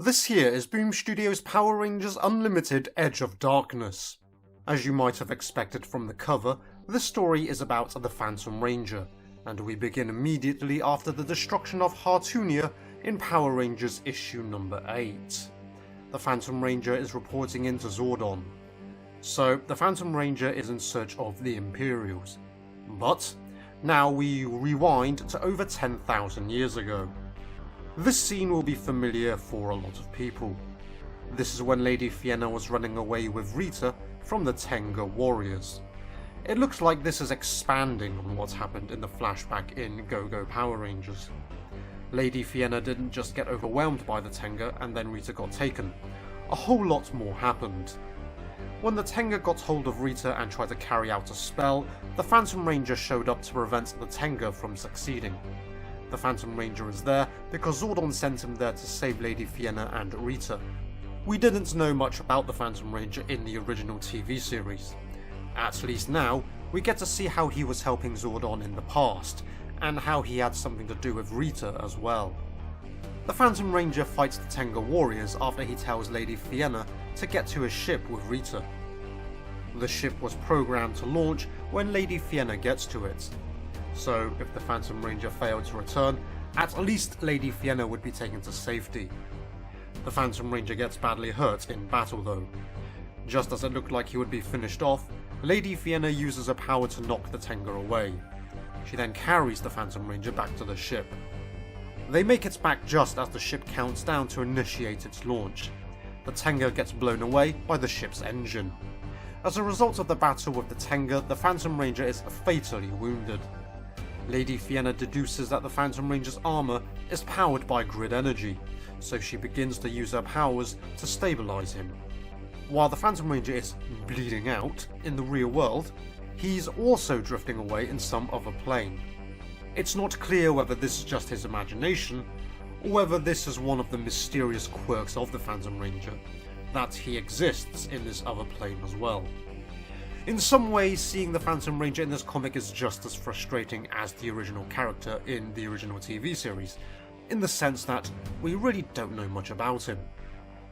This here is Boom Studios' Power Rangers Unlimited Edge of Darkness. As you might have expected from the cover, this story is about the Phantom Ranger, and we begin immediately after the destruction of Hartoonia in Power Rangers issue number 8. The Phantom Ranger is reporting into Zordon. So, the Phantom Ranger is in search of the Imperials. But, now we rewind to over 10,000 years ago. This scene will be familiar for a lot of people. This is when Lady Fienna was running away with Rita from the Tenga Warriors. It looks like this is expanding on what happened in the flashback in Go-Go Power Rangers. Lady Fienna didn't just get overwhelmed by the Tenga and then Rita got taken. A whole lot more happened. When the Tenga got hold of Rita and tried to carry out a spell, the Phantom Ranger showed up to prevent the Tenga from succeeding. The Phantom Ranger is there because Zordon sent him there to save Lady Fienna and Rita. We didn't know much about the Phantom Ranger in the original TV series. At least now, we get to see how he was helping Zordon in the past, and how he had something to do with Rita as well. The Phantom Ranger fights the Tenga Warriors after he tells Lady Fienna to get to his ship with Rita. The ship was programmed to launch when Lady Fienna gets to it. So, if the Phantom Ranger failed to return, at least Lady Fienna would be taken to safety. The Phantom Ranger gets badly hurt in battle though. Just as it looked like he would be finished off, Lady Fienna uses her power to knock the Tenga away. She then carries the Phantom Ranger back to the ship. They make it back just as the ship counts down to initiate its launch. The Tenga gets blown away by the ship's engine. As a result of the battle with the Tenga, the Phantom Ranger is fatally wounded. Lady Fienna deduces that the Phantom Ranger's armor is powered by grid energy, so she begins to use her powers to stabilize him. While the Phantom Ranger is bleeding out in the real world, he's also drifting away in some other plane. It's not clear whether this is just his imagination, or whether this is one of the mysterious quirks of the Phantom Ranger, that he exists in this other plane as well. In some ways, seeing the Phantom Ranger in this comic is just as frustrating as the original character in the original TV series, in the sense that we really don't know much about him.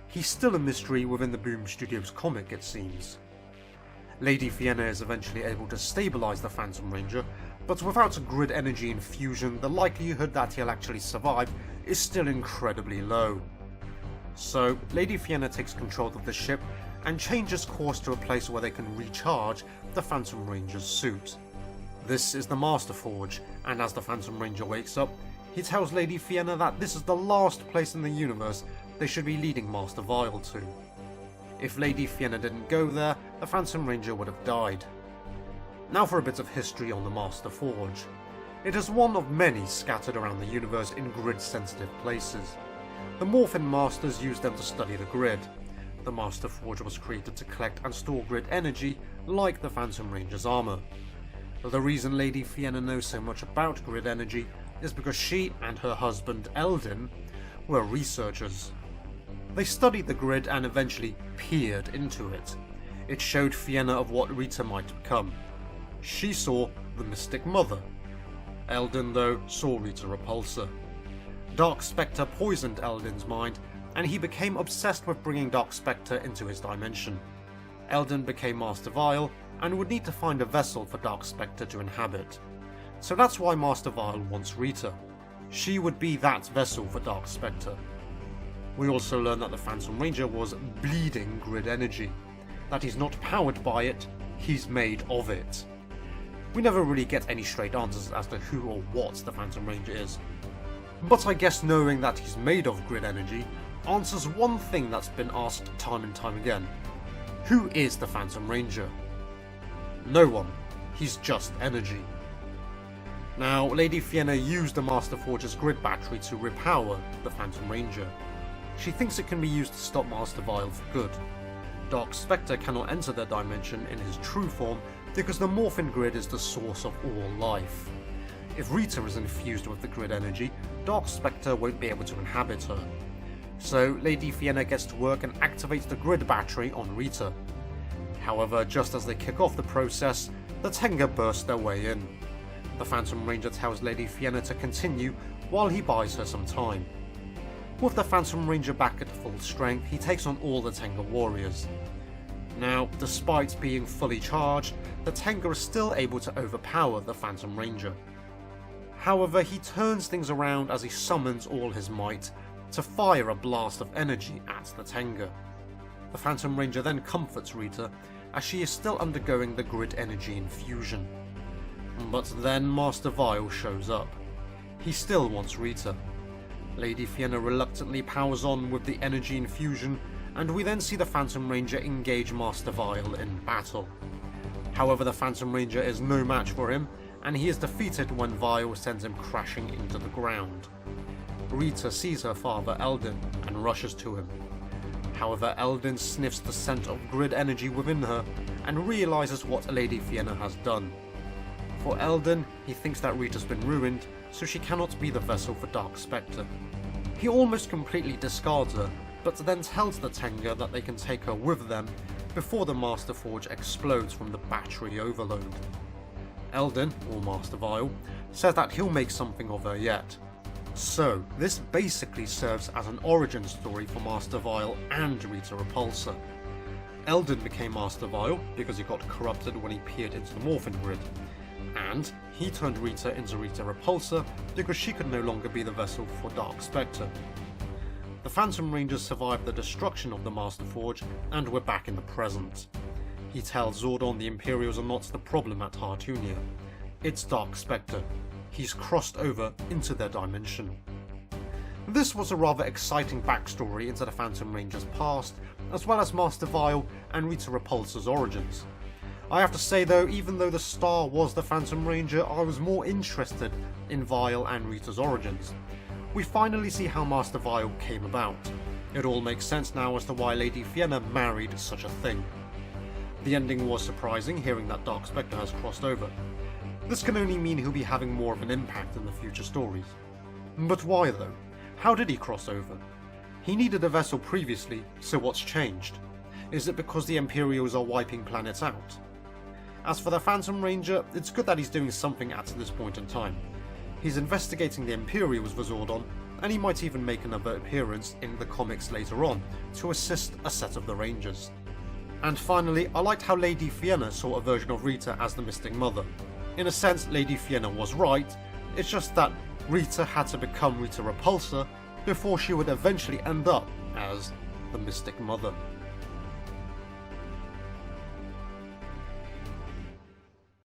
He's still a mystery within the Boom Studios comic, it seems. Lady Fienna is eventually able to stabilize the Phantom Ranger, but without a grid energy infusion, the likelihood that he'll actually survive is still incredibly low. So, Lady Fienna takes control of the ship and changes course to a place where they can recharge the Phantom Ranger's suit. This is the Master Forge, and as the Phantom Ranger wakes up, he tells Lady Fienna that this is the last place in the universe they should be leading Master Vile to. If Lady Fienna didn't go there, the Phantom Ranger would have died. Now for a bit of history on the Master Forge. It is one of many scattered around the universe in grid-sensitive places. The Morphin Masters used them to study the grid. The Master Forge was created to collect and store grid energy like the Phantom Ranger's armor. The reason Lady Fienna knows so much about grid energy is because she and her husband Eldin were researchers. They studied the grid and eventually peered into it. It showed Fienna of what Rita might become. She saw the Mystic Mother. Eldin, though, saw Rita Repulsor. Dark Spectre poisoned Eldin's mind, and he became obsessed with bringing Dark Spectre into his dimension. Eldin became Master Vile, and would need to find a vessel for Dark Spectre to inhabit. So that's why Master Vile wants Rita. She would be that vessel for Dark Spectre. We also learn that the Phantom Ranger was bleeding grid energy. That he's not powered by it, he's made of it. We never really get any straight answers as to who or what the Phantom Ranger is. But I guess knowing that he's made of grid energy answers one thing that's been asked time and time again. Who is the Phantom Ranger? No one. He's just energy. Now, Lady Fienna used the Master Forge's grid battery to repower the Phantom Ranger. She thinks it can be used to stop Master Vile for good. Dark Spectre cannot enter their dimension in his true form because the Morphin Grid is the source of all life. If Rita is infused with the grid energy, Dark Spectre won't be able to inhabit her. So Lady Fienna gets to work and activates the grid battery on Rita. However, just as they kick off the process, the Tenga burst their way in. The Phantom Ranger tells Lady Fienna to continue while he buys her some time. With the Phantom Ranger back at full strength, he takes on all the Tenga warriors. Now, despite being fully charged, the Tenga is still able to overpower the Phantom Ranger. However, he turns things around as he summons all his might to fire a blast of energy at the Tenga. The Phantom Ranger then comforts Rita as she is still undergoing the grid energy infusion. But then Master Vile shows up. He still wants Rita. Lady Fienna reluctantly powers on with the energy infusion, and we then see the Phantom Ranger engage Master Vile in battle. However, the Phantom Ranger is no match for him, and he is defeated when Vile sends him crashing into the ground. Rita sees her father Eldin and rushes to him. However, Eldin sniffs the scent of grid energy within her and realizes what Lady Fienna has done. For Eldin, he thinks that Rita's been ruined, so she cannot be the vessel for Dark Spectre. He almost completely discards her, but then tells the Tenga that they can take her with them before the Master Forge explodes from the battery overload. Eldin, or Master Vile, says that he'll make something of her yet. So, this basically serves as an origin story for Master Vile and Rita Repulsa. Eldin became Master Vile because he got corrupted when he peered into the Morphin Grid, and he turned Rita into Rita Repulsa because she could no longer be the vessel for Dark Spectre. The Phantom Rangers survived the destruction of the Master Forge, and we're back in the present. He tells Zordon the Imperials are not the problem at Hartunia. It's Dark Spectre. He's crossed over into their dimension. This was a rather exciting backstory into the Phantom Ranger's past, as well as Master Vile and Rita Repulsa's origins. I have to say though, even though the star was the Phantom Ranger, I was more interested in Vile and Rita's origins. We finally see how Master Vile came about. It all makes sense now as to why Lady Fienna married such a thing. The ending was surprising, hearing that Dark Spectre has crossed over. This can only mean he'll be having more of an impact in the future stories. But why though? How did he cross over? He needed a vessel previously, so what's changed? Is it because the Imperials are wiping planets out? As for the Phantom Ranger, it's good that he's doing something at this point in time. He's investigating the Imperials for Zordon, and he might even make another appearance in the comics later on to assist a set of the Rangers. And finally, I liked how Lady Fienna saw a version of Rita as the Mystic Mother. In a sense, Lady Fienna was right, it's just that Rita had to become Rita Repulsa before she would eventually end up as the Mystic Mother.